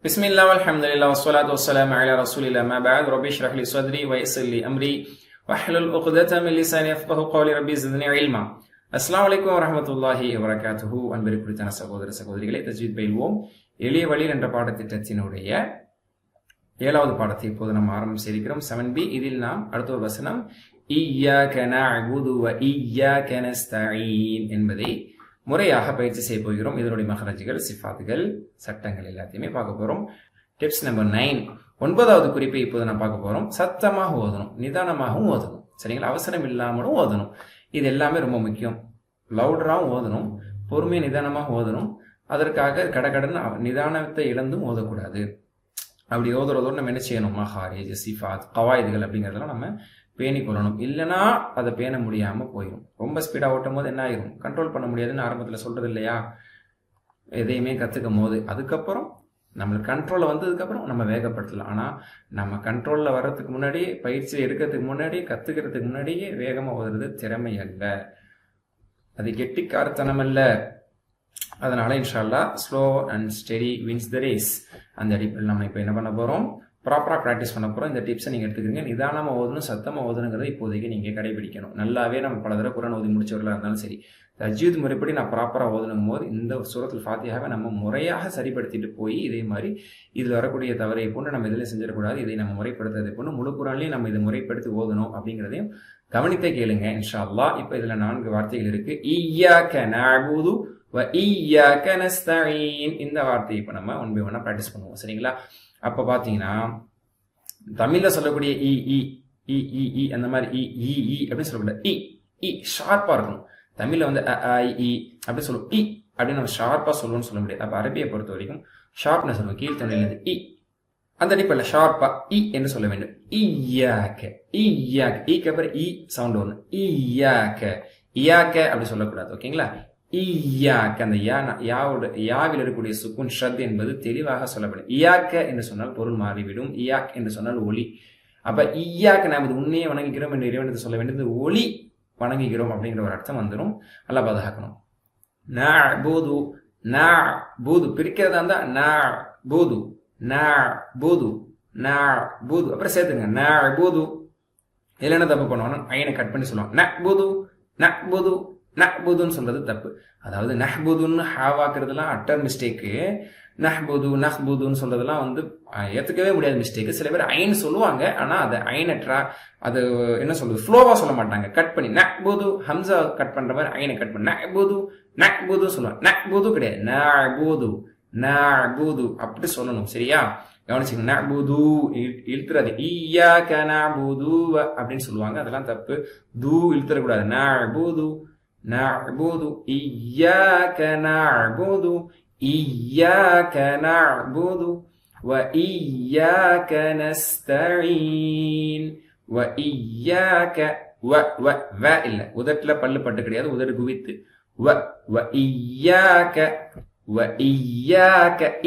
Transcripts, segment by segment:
بسم الله والحمد لله والصلاة والسلام على رسول الله ما بعد رب اشرح لي صدري ويسر لي أمري واحلل عقدة من لساني يفقهوا قولي ربي زدني علما. அஸ்ஸலாமு அலைக்கும் வரஹ்மத்துல்லாஹி வபரகாத்துஹு. அன்பிற்குரிய சகோதர சகோதரிகளை, தஜ்வீத் பயில்வோம் எளிய வழியில் என்ற பாடத்திட்டத்தினுடைய 7வது பாடத்தை இப்போது நாம் ஆரம்பம் செய்திருக்கிறோம். 7B. இதில் நாம் அடுத்த ஒரு வசனம் இய்யாக நஅபுது வ இய்யாக நஸ்தஈன் என்பதை முறையாக பயிற்சி செய்ய போகிறோம். இதனுடைய மஹரஜ்கள், சிஃபாத்துகள், சட்டங்கள் எல்லாத்தையுமே பார்க்க போறோம். Tips number 9. 9வது குறிப்பை இப்போது நான் பார்க்க போறோம். சத்தமாக ஓதணும், நிதானமாகவும் ஓதணும். சரிங்களா? அவசரம் இல்லாமலும் ஓதணும். இது எல்லாமே ரொம்ப முக்கியம். லவுடராகவும் ஓதணும், பொறுமையை நிதானமாக ஓதணும். அதற்காக கடகடன்னு நிதானத்தை இழந்தும் ஓதக்கூடாது. அப்படி ஓதுறதோடு நம்ம என்ன செய்யணும்? மஹாரேஜ், சிஃபாத், கவாயிதுகள் அப்படிங்கிறதெல்லாம் நம்ம பேணி கொள்ளணும். இல்லைன்னா அதை பேண முடியாம போயிடும். ரொம்ப ஸ்பீடா ஓட்டும் போது என்ன ஆயிரும்? கண்ட்ரோல் பண்ண முடியாதுன்னு ஆரம்பத்தில் சொல்றது இல்லையா? எதையுமே கத்துக்கும் போது அதுக்கப்புறம் நம்மளுக்கு கண்ட்ரோல்ல வந்ததுக்கப்புறம் நம்ம வேகப்படுத்தலாம். ஆனா நம்ம கண்ட்ரோல்ல வர்றதுக்கு முன்னாடி, பயிற்சி எடுக்கிறதுக்கு முன்னாடி, கத்துக்கிறதுக்கு முன்னாடியே வேகமா ஓதுறது திறமை அல்ல, அது கெட்டிக்காரத்தனம் அல்ல. அதனால இன்ஷா அல்லாஹ் slow and steady wins the race. அந்த அடிப்படையில் நம்ம இப்போ என்ன பண்ண போறோம்? ப்ராப்பரா ப்ராக்டிஸ் பண்ண போறோம். இந்த டிப்ஸை நீங்க எடுத்துக்கிறீங்க. நிதானமா ஓதணும், சத்தமா ஓதணுங்கிறத இப்போதைக்கு நீங்க கடைபிடிக்கணும். நல்லாவே நம்ம பல தடவை குர்ஆன் ஓதி முடிச்சவர்களா இருந்தாலும் சரி, தஜ்வீத் முறைப்படி நான் ப்ராப்பரா ஓதணும் போது இந்த சூரத்துல் ஃபாத்திஹாவை நம்ம முறையாக சரிப்படுத்திட்டு போய் இதே மாதிரி இதில் வரக்கூடிய தவறை போன்று நம்ம இதில் செஞ்சிடக்கூடாது. இதை நம்ம முறைப்படுத்துறதை போன்று முழு குர்ஆன்லையும் நம்ம இதை முறைப்படுத்தி ஓதணும் அப்படிங்கிறதையும் கவனித்தே கேளுங்க இன்ஷா அல்லாஹ். இப்போ இதுல 4 வார்த்தைகள் இருக்கு. இய்யாக நஅபுது வ இய்யாக நஸ்தஈன். இந்த வார்த்தையை இப்போ நம்ம ஒன் பை ஒன்னா ப்ராக்டிஸ் பண்ணுவோம். சரிங்களா? அப்ப பாத்தீங்கன்னா தமிழ்ல சொல்லக்கூடிய இ இ இ இ இ அந்த மாதிரி இ இ இ அப்படின்னு சொல்லக்கூடாது. இ இ ஷார்ப்பா இருக்கணும். தமிழ்ல வந்து அ ஆ இ அப்படி சொல்லுவோம். இ அப்படின்னு நம்ம ஷார்ப்பா சொல்லுவோம்னு சொல்ல முடியாது. அப்ப அரபியை பொறுத்த வரைக்கும் ஷார்ப்னஸ் சொல்லுவோம். கீழ்த்தொண்டையிலிருந்து இ, அந்த அடிப்படையில் ஷார்ப்பா இ என்று சொல்ல வேண்டும். இய்யாக இய்யாக, ஈக்கு அப்புறம் இ சவுண்ட் ஒன்று. இய்யாக இயாக்க அப்படி சொல்லக்கூடாது. ஓகேங்களா? இய்யாக்க, அந்த யாவில் இருக்கக்கூடிய சுக்குன் ஷத் என்பது தெளிவாக சொல்லப்படும். இயாக்க என்று சொன்னால் பொருள் மாறிவிடும். இயாக் என்று சொன்னால் ஒளி. அப்ப இய்யாக்க நாம் உண்மையை வணங்குகிறோம் என்று இறைவனுக்கு சொல்ல வேண்டியது ஒளி வணங்குகிறோம் அப்படிங்கிற ஒரு அர்த்தம் வந்துடும். நல்லா பாதுகாக்கணும். நஅபுது நஅபுது பிரிக்கிறதா இருந்தா நஅபுது நஅபுது நஅபுது அப்புறம் சேர்த்துங்க நஅபுது. இதுல என்ன தப்பு பண்ணுவாங்க? ஐனை கட் பண்ணி சொல்லுவாங்க. நஅபுது நஅபுது நஹ்புதுன்னு சொல்றது தப்பு. அதாவது நஹ்புதுன்னு ஹாவாக்குறதுலாம் அட்டர் மிஸ்டேக்கு. நஹ்புதுன்னு சொல்றதெல்லாம் வந்து ஏத்துக்கவே முடியாத மிஸ்டேக். சில பேர் ஐன் சொல்லுவாங்க, ஆனா அது ஐனட்ரா, அது என்ன சொல்றது, ஃப்ளோவா சொல்ல மாட்டாங்க. கட் பண்ணி நஹ்புது, ஹம்சா கட் பண்ற மாதிரி ஐனை கட் பண்ணி நஹ்புது சொல்லுவாங்க. நஹ்புது கிடையாது, நஅபுது அப்படி சொல்லணும். சரியா? கவனிச்சுங்க. நஅபுது இழுத்துறாது. இய்யாக நஅபுது அப்படின்னு சொல்லுவாங்க. அதெல்லாம் தப்பு. இழுத்துறக்கூடாது. நஅபுது இய்யாக நஅபுது இய்யாக நஅபுது வ இய்யாக நஸ்தஈன் வ இய்யாக வ இல்ல, உதட்டுல பல்லு பட்டு கிடையாது, உதடு குவித்து. வ இய்யாக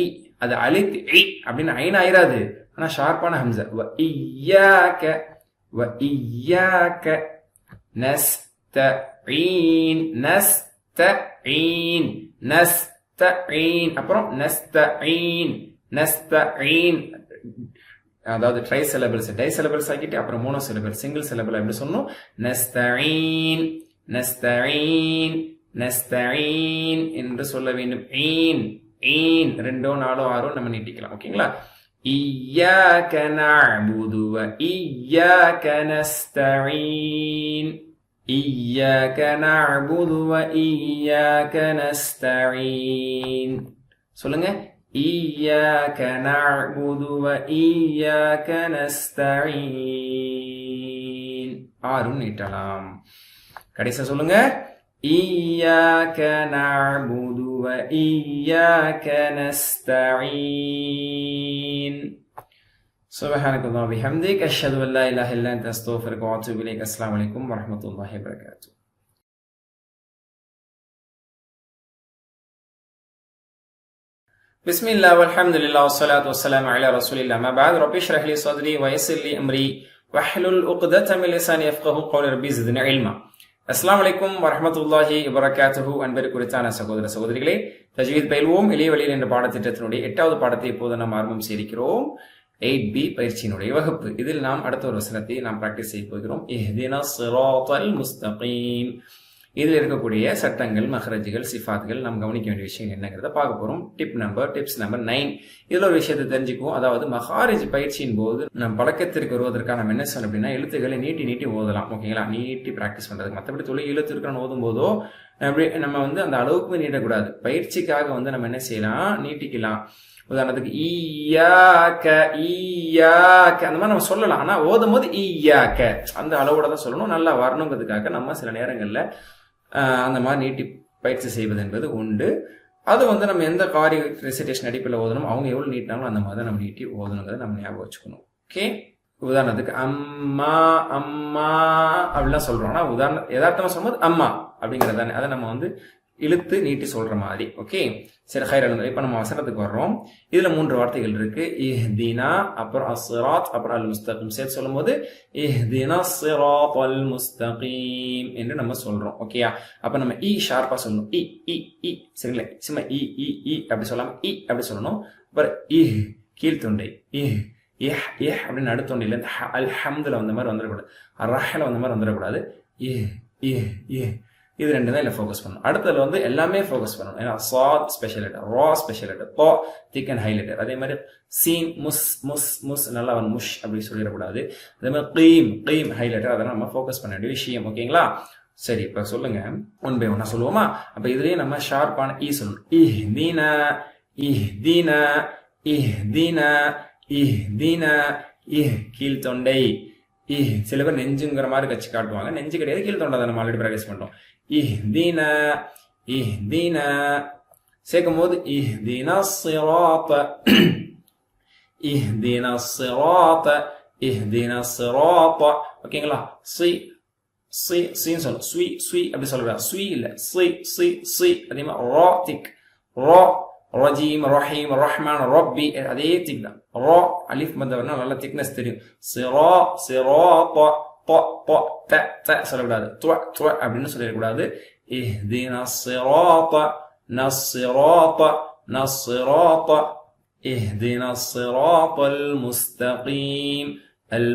இ, அது அழித்து இ அப்படின்னு ஐன் ஆயிராது, ஆனா ஷார்ப்பான ஹம்சா. வ இய்யாக நஸ்தஈன் அப்புறம் நஸ்தஈன். அதாவது ட்ரை சிலபிள்ஸ் டை சிலபிள்ஸ் ஆக்கிட்டு அப்புறம் மோனோ சிலபிள் சிங்கிள் சிலபிள் எப்படி சொல்லணும்? நஸ்தஈன் என்று சொல்ல வேண்டும். ஈன் 2 4 6 நம்ம நீட்டிக்கலாம். ஓகேங்களா? இய்யாக நஅபுது வ இய்யாக நஸ்தஈன் இய்யாக நஅபுது வ இய்யாக நஸ்தஈன். சொல்லுங்க. இய்யாக நஅபுது வ இய்யாக நஸ்தஈன். 6 நீட்டலாம். கடைசியா சொல்லுங்க. இய்யாக நஅபுது வ இய்யாக நஸ்தஈன். சுப்ஹானக்கல்லாஹு வ பிஹம்திக அஷ்ஹது அன் லா இலாஹா இல்லா அன்த அஸ்தக்ஃபிருக வ அத்தூபு இலைக். அஸ்ஸலாமு அலைக்கும் வ ரஹ்மத்துல்லாஹி வ பரகாத்துஹு. பிஸ்மில்லாஹ் வல்ஹம்துலில்லாஹ் வஸ்ஸலாத்து வஸ்ஸலாமு அலா ரசூலில்லாஹ் மா பஅத் ரப்பி ஷ்ரஹ் லி ஸத்ரி வ யஸ்ஸிர் லி அம்ரி வஹ்லுல் உக்தத மின் லிசானி யஃப்கஹு கௌலி ரப்பி ஸித்னி இல்மா. அஸ்ஸலாமு அலைக்கும் வரஹ்மத்துல்லாஹி வபரகாத்துஹு. அன்பர் குறித்தான சகோதர சகோதரிகளே, தஜ்வீத் பயில்வோம் எளிய வழியில் என்ற பாடத்திட்டத்தினுடைய 8வது பாடத்தை இப்போது நாம் ஆரம்பம் செய்திருக்கிறோம். 8B பயிற்சியினுடைய வகுப்பு. இதில் நாம் அடுத்த ஒரு வசனத்தை நாம் பிராக்டிஸ் செய்ய போகிறோம். இஹ்தினஸ் ஸிராத்தல் முஸ்தகீம். இதில் இருக்கக்கூடிய சட்டங்கள், மஹ்ரஜ்கள், சிஃபாத்கள், நாம் கவனிக்க வேண்டிய விஷயம் என்னங்கிறத பார்க்க போறோம். Tips number 9. இதுல ஒரு விஷயத்தை தெரிஞ்சுக்குவோம். அதாவது மஹாரிஜ் பயிற்சியின் போது நம் பழக்கத்திற்கு வருவதற்கான நம்ம என்ன சொல்லணும் அப்படின்னா, எழுத்துக்களை நீட்டி ஓதலாம். ஓகேங்களா, நீட்டி பிராக்டிஸ் பண்றது. மற்றபடி தொழில் எழுத்து இருக்கிறன்னு ஓதும் போதோ நம்ம அந்த அளவுக்கு நீட்டக்கூடாது. பயிற்சிக்காக நம்ம என்ன செய்யலாம், நீட்டிக்கலாம். உதாரணத்துக்கு ஈயாக்க அந்த மாதிரி நம்ம சொல்லலாம். ஆனா ஓதும் போது ஈயாக்க அந்த அளவோட தான் சொல்லணும். நல்லா வரணுங்கிறதுக்காக நம்ம சில நேரங்கள்ல அந்த மாதிரி நீட்டி பயிற்சி செய்வது என்பது உண்டு. அது நம்ம எந்த காரி ரெசிடேஷன் அடிப்பில் ஓதணும், அவங்க எவ்வளவு நீட்டினாலும் அந்த மாதிரி நம்ம நீட்டி ஓதணுங்கிறத நம்ம ஞாபகம் வச்சுக்கணும். ஓகே, உதாரணத்துக்கு அம்மா அம்மா அப்படிலாம் சொல்றோம். ஆனா யதார்த்தமா சொல்லும்போது அம்மா அப்படிங்கிறது தானே, அதை நம்ம இழுத்து நீட்டி சொல்ற மாதிரி. ஓகே, சரி, ஹைர். இப்ப நம்ம வசனத்துக்கு வர்றோம். இதுல 3 வார்த்தைகள் இருக்கு. இஹ்தினா, அப்புறம் அஸ்ஸிராத், அப்புறம் அல் முஸ்தகீம். சேர்த்து சொல்லும் போது இஹ்தினஸ் ஸிராத்தல் முஸ்தகீம் என்று நம்ம சொல்றோம். ஓகேயா, அப்ப நம்ம ஷார்ப்பா சொல்லணும். இ சரிங்களா, சும்மா இ அப்படி சொல்லாம அப்படி சொல்லணும். அப்புறம் கீழ்த்தொண்டை அப்படின்னு நடுத்தொண்டையில அல் ஹம்துல வந்த மாதிரி வந்துடக்கூடாது, ரஹ்ல வந்த மாதிரி வந்துடக்கூடாது. இது 2 தான் இல்லை ஃபோக்கஸ் பண்ணணும். அடுத்ததுல எல்லாமே ஃபோக்கஸ் பண்ணணும். ஏன்னா சாத் ஸ்பெஷல் லெட்டர், ரா ஸ்பெஷல் லெட்டர், தா திக் அண்ட் ஹைலைட்டர். அதே மாதிரி சீன் முஸ் நல்லா முஷ் அப்படி சொல்லிடக்கூடாது. அதே மாதிரி கீம் ஹைலைட்டர். அதெல்லாம் நம்ம ஃபோக்கஸ் பண்ண வேண்டிய விஷயம். ஓகேங்களா, சரி. இப்ப சொல்லுங்க, 1 by 1 சொல்லுவோமா? அப்ப இதுலயே நம்ம ஷார்ப்பான சொல்லணும். இஹ்தினா கீழ்த்தொண்டை. சில பேர் நெஞ்சுங்கிற மாதிரி கட்சி காட்டுவாங்க. நெஞ்சு கிடையாது, கீழ்த்தொண்டை தான். நம்ம ஆல்ரெடி பிராக்டிஸ் பண்றோம். இஹ்தினா சேர்க்கும் போது இஹ்தினஸ் ஸிராத்த. ஓகேங்களா, சொல்லணும். ஸ்வி அப்படி சொல்லக்கூடாது. ஸ்வி இல்ல, சி. அதே மாதிரி ரா திக், ரா ரஜீம் ரஹீம் ரஹ்மான் ரப்பி, அதே திக் தான். ரா அலிஃப் மத்தவர்னா நல்ல திக்னஸ் தெரியும். சிராத்த த சொல்லக்கூடாது. துவ அப்படின்னு சொல்லிடக்கூடாது. இஹ்தினஸ் ஸிராத்த இஹ்தினஸ் ஸிராத்தல் முஸ்தகீம் அல்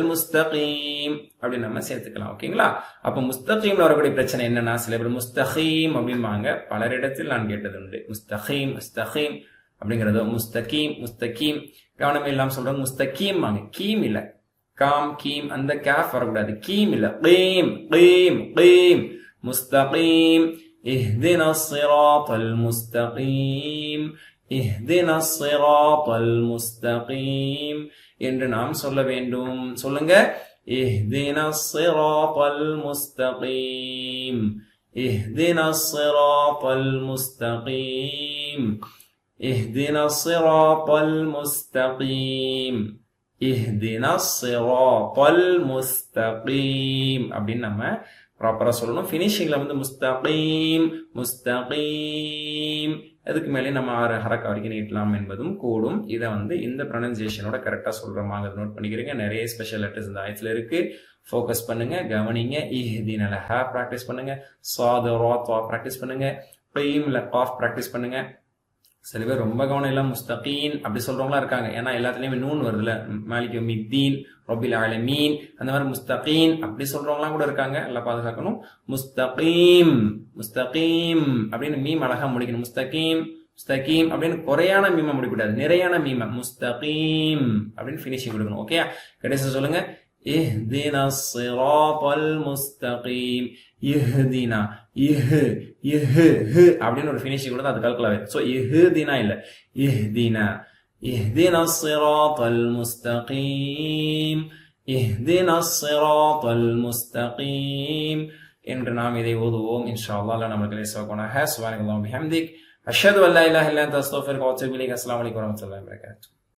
முஸ்தகீம் அப்படி நம்ம சேர்த்துக்கலாம். ஓகேங்களா, அப்ப முஸ்தகீம்ல வரக்கூடிய பிரச்சனை என்னன்னா, சில பேர் முஸ்தகீம் அப்படிம்பாங்க. பலரிடத்தில் நான் கேட்டது உண்டு. முஸ்தகீம் அப்படிங்கறது முஸ்தகீம் கவனமே இல்லாம சொல்றாங்க. முஸ்தகீம் வாங்க, கீம் இல்ல, காம் கீம் அந்த கேஃப் வரக்கூடாது. கீம் இல்ல, கீம் முஸ்தகீம். இஹ்தினஸ் ஸிராத்தல் முஸ்தகீம் என்று நாம் சொல்ல வேண்டும். சொல்லுங்க, இஹ்தினஸ் ஸிராத்தல் முஸ்தகீம் இஹ்தினஸ் ஸிராத்தல் முஸ்தகீம் இஹ்தினஸ் ஸிராத்தல் முஸ்தகீம் இஹ்தினஸ் ஸிராத்தல் முஸ்தகீம் அப்படின்னு நம்ம ப்ராப்பரா சொல்லணும். ஃபினிஷிங்ல முஸ்தகீம் அதுக்கு மேலே நம்ம 6 ஹரக்கா வரைக்கும் நீட்டலாம் என்பதும் கூடும். இதை இந்த ப்ரொனன்சியேஷனோட கரெக்டா சொல்றோமாங்க நோட் பண்ணிக்கிறீங்க. நிறைய ஸ்பெஷல் லெட்டர்ஸ் இந்த ஆயத்துல இருக்கு. ஃபோக்கஸ் பண்ணுங்க, கவனிங்க. இஹ்தினல் ஹா பிராக்டிஸ் பண்ணுங்க. சாத் ரா தா பிராக்டிஸ் பண்ணுங்க. கீம்ல காஃப் பிராக்டிஸ் பண்ணுங்க. சில பேர் ரொம்ப கவனம் எல்லாம் முஸ்தகீன் அப்படி சொல்றவங்களா இருக்காங்க. ஏன்னா எல்லாத்துலயுமே நூன் வருதுல, மாலிக் யௌமித்தீன், ரப்பில் ஆலமீன், அந்த மாதிரி முஸ்தகீன் அப்படி சொல்றவங்களாம் கூட இருக்காங்க. எல்லாம் பாதுகாக்கணும். முஸ்தகீம் அப்படின்னு மீம் அழகா முடிக்கணும். முஸ்தகீம் அப்படின்னு குறையான மீமா முடிக்கூடாது, நிறையான மீமா. முஸ்தகீம் அப்படின்னு பினிஷிங் கொடுக்கணும். ஓகே, கடைசி சொல்லுங்க, இஹ்தினஸ் ஸிராத்தல் முஸ்தகீம். இஹ்தினா அப்படின்னு ஒரு ஃபினிஷிங் கூட அது கல்குலா ஸோ இஹ்தினா இல்ல, இஹ்தினஸ் ஸிராத்தல் முஸ்தகீம் இஹ்தினஸ் ஸிராத்தல் முஸ்தகீம் என்று நாம் இதை ஓதுவோம். இன்ஷா அல்லாஹ் நமக்கு லேசாகணும். சுப்ஹானல்லாஹி வ பிஹம்திஹி அஷ்ஹது அல்லா இலாஹா இல்லா அன்த அஸ்தக்ஃபிருக வ அத்தூபு இலைக். அஸ்ஸலாமு அலைக்கும் வ ரஹ்மத்துல்லாஹி வ பரகாத்துஹு.